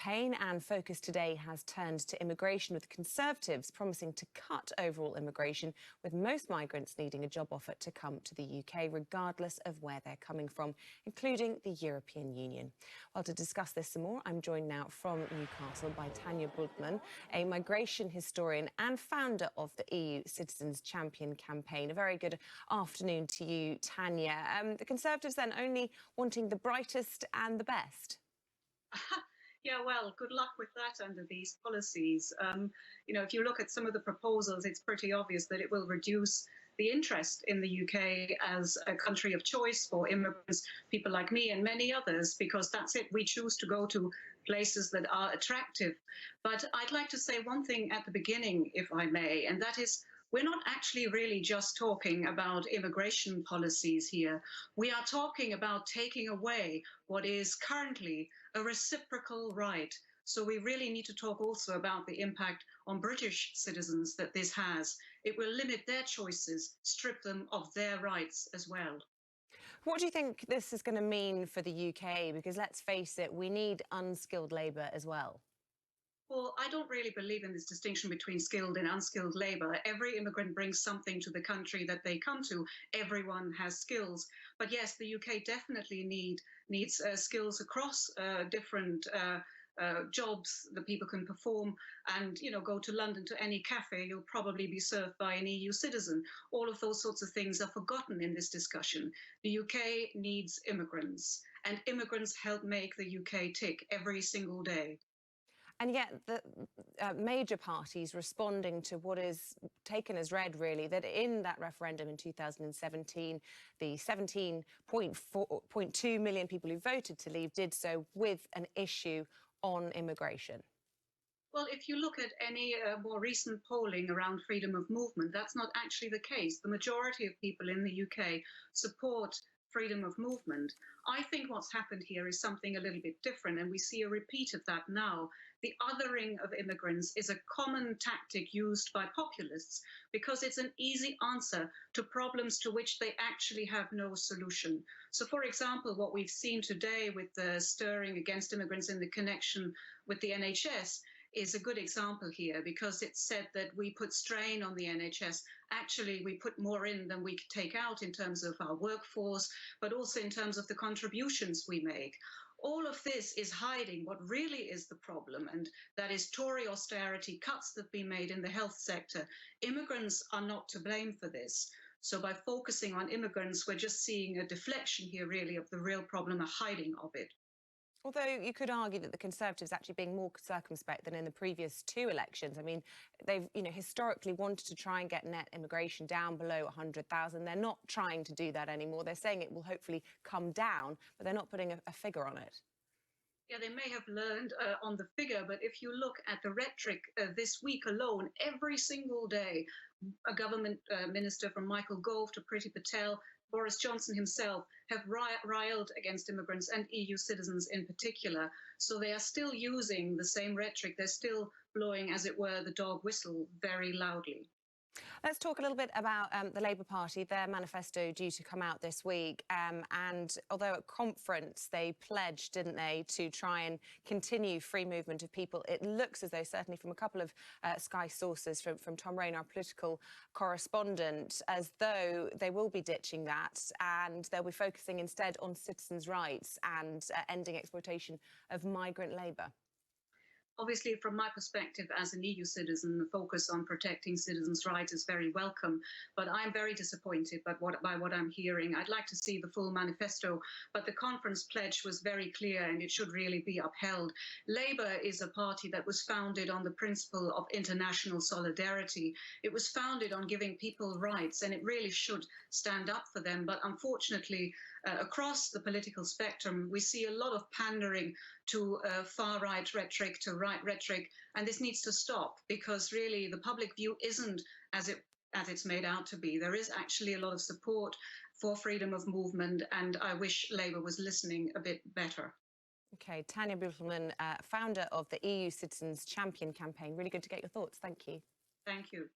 campaign, and focus today has turned to immigration, with Conservatives promising to cut overall immigration, with most migrants needing a job offer to come to the UK, regardless of where they're coming from, including the European Union. Well, to discuss this some more, I'm joined now from Newcastle by Tanja Bueltmann, a migration historian and founder of the EU Citizens Champion campaign. A very good afternoon to you, Tanja. The Conservatives then only wanting the brightest and the best. Yeah, well, good luck with that under these policies. If you look at some of the proposals, it's pretty obvious that it will reduce the interest in the UK as a country of choice for immigrants, people like me and many others, because that's it. We choose to go to places that are attractive. But I'd like to say one thing at the beginning, if I may, and that is, we're not actually really just talking about immigration policies here. We are talking about taking away what is currently a reciprocal right. So we really need to talk also about the impact on British citizens that this has. It will limit their choices, strip them of their rights as well. What do you think this is going to mean for the UK? Because let's face it, we need unskilled labour as well. Well, I don't really believe in this distinction between skilled and unskilled labour. Every immigrant brings something to the country that they come to. Everyone has skills. But yes, the UK definitely needs skills across different jobs that people can perform. And, go to London to any cafe, you'll probably be served by an EU citizen. All of those sorts of things are forgotten in this discussion. The UK needs immigrants, and immigrants help make the UK tick every single day. And yet the major parties responding to what is taken as read, really, that in that referendum in 2017, the 17.2 million people who voted to leave did so with an issue on immigration. Well, if you look at any more recent polling around freedom of movement, that's not actually the case. The majority of people in the UK support freedom of movement. I think what's happened here is something a little bit different, and we see a repeat of that now. The othering of immigrants is a common tactic used by populists because it's an easy answer to problems to which they actually have no solution. So, for example, what we've seen today with the stirring against immigrants in the connection with the NHS is a good example here, because it's said that we put strain on the NHS. Actually, we put more in than we could take out in terms of our workforce, but also in terms of the contributions we make. All of this is hiding what really is the problem, and that is Tory austerity, cuts that have been made in the health sector. Immigrants are not to blame for this. So by focusing on immigrants, we're just seeing a deflection here, really, of the real problem, a hiding of it. Although you could argue that the Conservatives actually being more circumspect than in the previous two elections. I mean, they've historically wanted to try and get net immigration down below 100,000. They're not trying to do that anymore. They're saying it will hopefully come down, but they're not putting a figure on it. Yeah, they may have learned on the figure, but if you look at the rhetoric this week alone, every single day, a government minister from Michael Gove to Priti Patel, Boris Johnson himself, have riled against immigrants and EU citizens in particular. So they are still using the same rhetoric. They're still blowing, as it were, the dog whistle very loudly. Let's talk a little bit about the Labour Party, their manifesto due to come out this week. And although at conference they pledged, didn't they, to try and continue free movement of people, it looks as though, certainly from a couple of Sky sources, from Tom Raine, our political correspondent, as though they will be ditching that and they'll be focusing instead on citizens' rights and ending exploitation of migrant labour. Obviously, from my perspective as an EU citizen, the focus on protecting citizens' rights is very welcome. But I'm very disappointed by what I'm hearing. I'd like to see the full manifesto, but the conference pledge was very clear and it should really be upheld. Labour is a party that was founded on the principle of international solidarity. It was founded on giving people rights, and it really should stand up for them. But unfortunately, across the political spectrum, we see a lot of pandering to far-right rhetoric, to right rhetoric, and this needs to stop, because really the public view isn't as it's made out to be. There is actually a lot of support for freedom of movement, and I wish Labour was listening a bit better. OK, Tanja Bueltmann, founder of the EU Citizens Champion campaign. Really good to get your thoughts. Thank you. Thank you.